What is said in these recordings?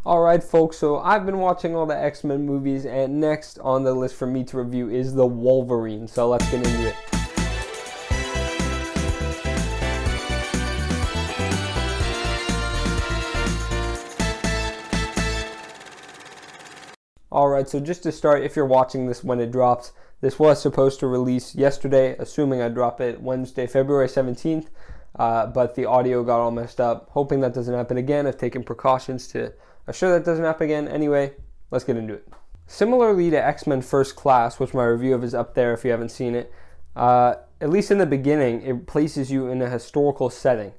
Alright folks, so I've been watching all the X-Men movies, and next on the list for me to review is the Wolverine, so let's get into it. Alright, so just to start, if you're watching this when it drops, this was supposed to release yesterday, assuming I drop it Wednesday, February 17th, but the audio got all messed up. Hoping that doesn't happen again. I've taken precautions to assure that doesn't happen again. Anyway, let's get into it. Similarly to X-Men First Class, which my review of is up there if you haven't seen it, at least in the beginning, it places you in a historical setting.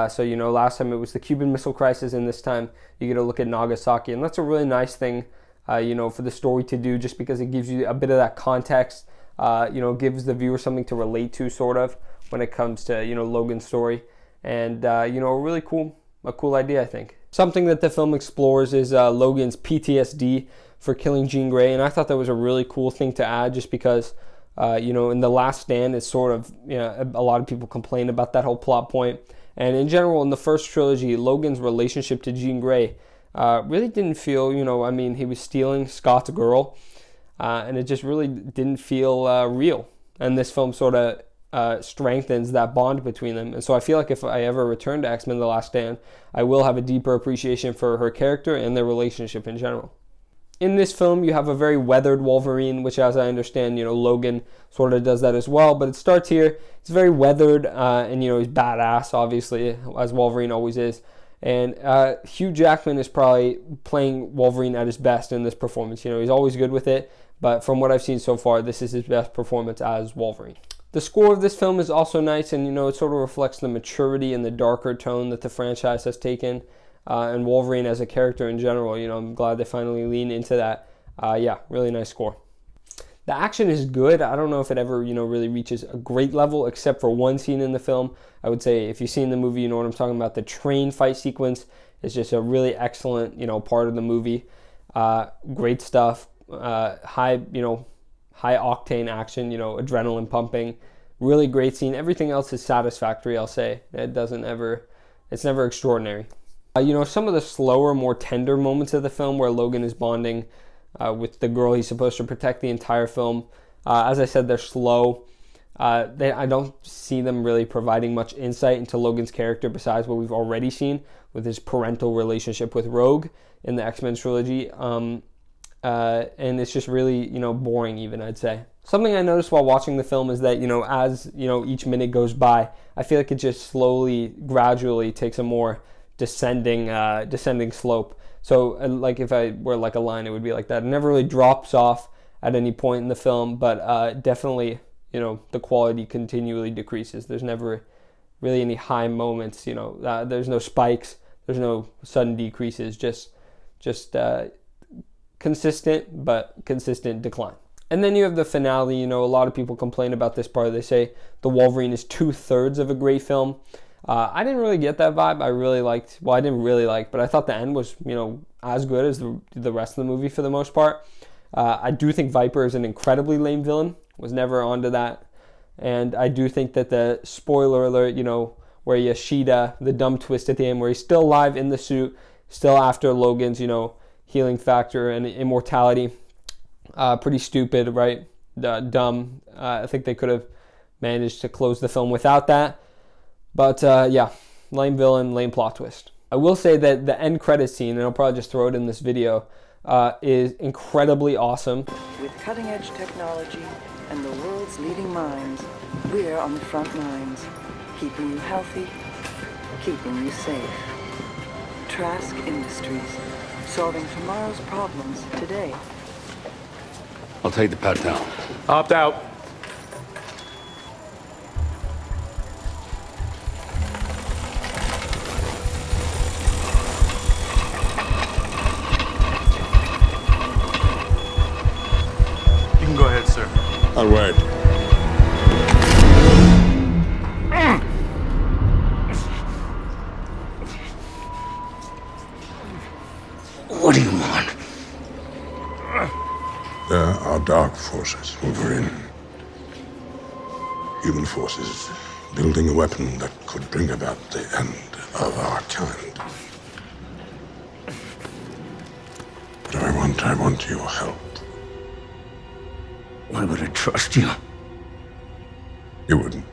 So, last time it was the Cuban Missile Crisis, and this time you get a look at Nagasaki, and that's a really nice thing, for the story to do, just because it gives you a bit of that context, gives the viewer something to relate to, sort of, when it comes to, Logan's story, and, a cool idea, I think. Something that the film explores is Logan's PTSD for killing Jean Grey, and I thought that was a really cool thing to add, just because, in The Last Stand, it's sort of, a lot of people complain about that whole plot point, and in general, in the first trilogy, Logan's relationship to Jean Grey really didn't feel, he was stealing Scott's girl, and it just really didn't feel real, and this film sort of strengthens that bond between them. And so I feel like if I ever return to X-Men The Last Stand, I will have a deeper appreciation for her character and their relationship in general. In this film, you have a very weathered Wolverine, which, as I understand, Logan sort of does that as well. But it starts here. It's very weathered, and, he's badass, obviously, as Wolverine always is. And Hugh Jackman is probably playing Wolverine at his best in this performance. He's always good with it. But from what I've seen so far, this is his best performance as Wolverine. The score of this film is also nice, and it sort of reflects the maturity and the darker tone that the franchise has taken, and Wolverine as a character in general. I'm glad they finally lean into that. Really nice score. The action is good. I don't know if it ever, really reaches a great level, except for one scene in the film. I would say if you've seen the movie, you know what I'm talking about. The train fight sequence is just a really excellent, part of the movie. Great stuff. High octane action, adrenaline pumping, really great scene. Everything else is satisfactory, I'll say. It's never extraordinary. Some of the slower, more tender moments of the film where Logan is bonding with the girl he's supposed to protect the entire film. As I said, they're slow. I don't see them really providing much insight into Logan's character besides what we've already seen with his parental relationship with Rogue in the X-Men trilogy. And it's just really, boring even, I'd say. Something I noticed while watching the film is that, as, each minute goes by, I feel like it just slowly, gradually takes a more descending slope. So, like, if I were like a line, it would be like that. It never really drops off at any point in the film, but definitely, the quality continually decreases. There's never really any high moments, there's no spikes, there's no sudden decreases, just consistent decline. And then you have the finale. A lot of people complain about this part. They say the Wolverine is 2/3 of a great film. I didn't really get that vibe. I didn't really like, but I thought the end was, as good as the rest of the movie for the most part. I do think Viper is an incredibly lame villain. Was never onto that. And I do think that the spoiler alert, where Yoshida, the dumb twist at the end, where he's still alive in the suit, still after Logan's, healing factor and immortality. Pretty stupid, right? Dumb. I think they could have managed to close the film without that. But lame villain, lame plot twist. I will say that the end credit scene, and I'll probably just throw it in this video, is incredibly awesome. With cutting-edge technology and the world's leading minds, we're on the front lines, keeping you healthy, keeping you safe. Trask Industries. Solving tomorrow's problems today. I'll take the pat down. Opt out. You can go ahead, sir. I'll wait. What do you want? There are dark forces, Wolverine. Human forces building a weapon that could bring about the end of our kind. want, I want your help. Why would I trust you? You wouldn't.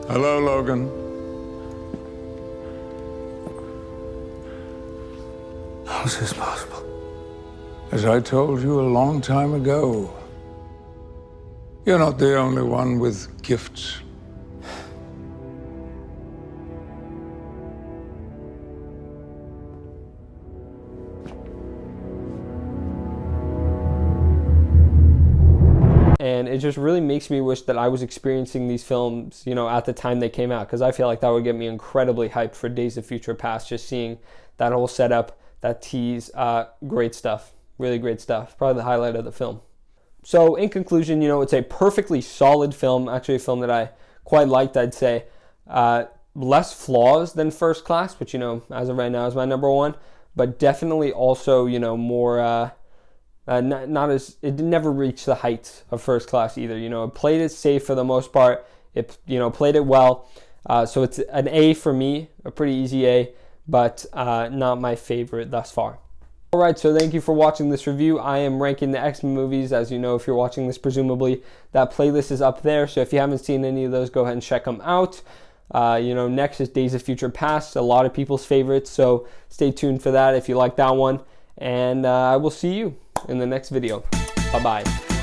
Hello, Logan. How is this possible? As I told you a long time ago, you're not the only one with gifts. And it just really makes me wish that I was experiencing these films, you know, at the time they came out, because I feel like that would get me incredibly hyped for Days of Future Past, just seeing that whole setup, that tease. Great stuff. Really great stuff. Probably the highlight of the film. So in conclusion, you know, it's a perfectly solid film, actually a film that I quite liked, I'd say. Less flaws than First Class, which, you know, as of right now is my number one, but definitely also, you know, more... not as it never reached the heights of First Class either. You know, it played it safe for the most part. It, you know, played it well. So it's an A for me, a pretty easy A, but not my favorite thus far. All right, so thank you for watching this review. I am ranking the X-Men movies. As you know, if you're watching this, presumably that playlist is up there. So if you haven't seen any of those, go ahead and check them out. You know, next is Days of Future Past, a lot of people's favorites. So stay tuned for that if you like that one. And I will see you in the next video. Bye-bye.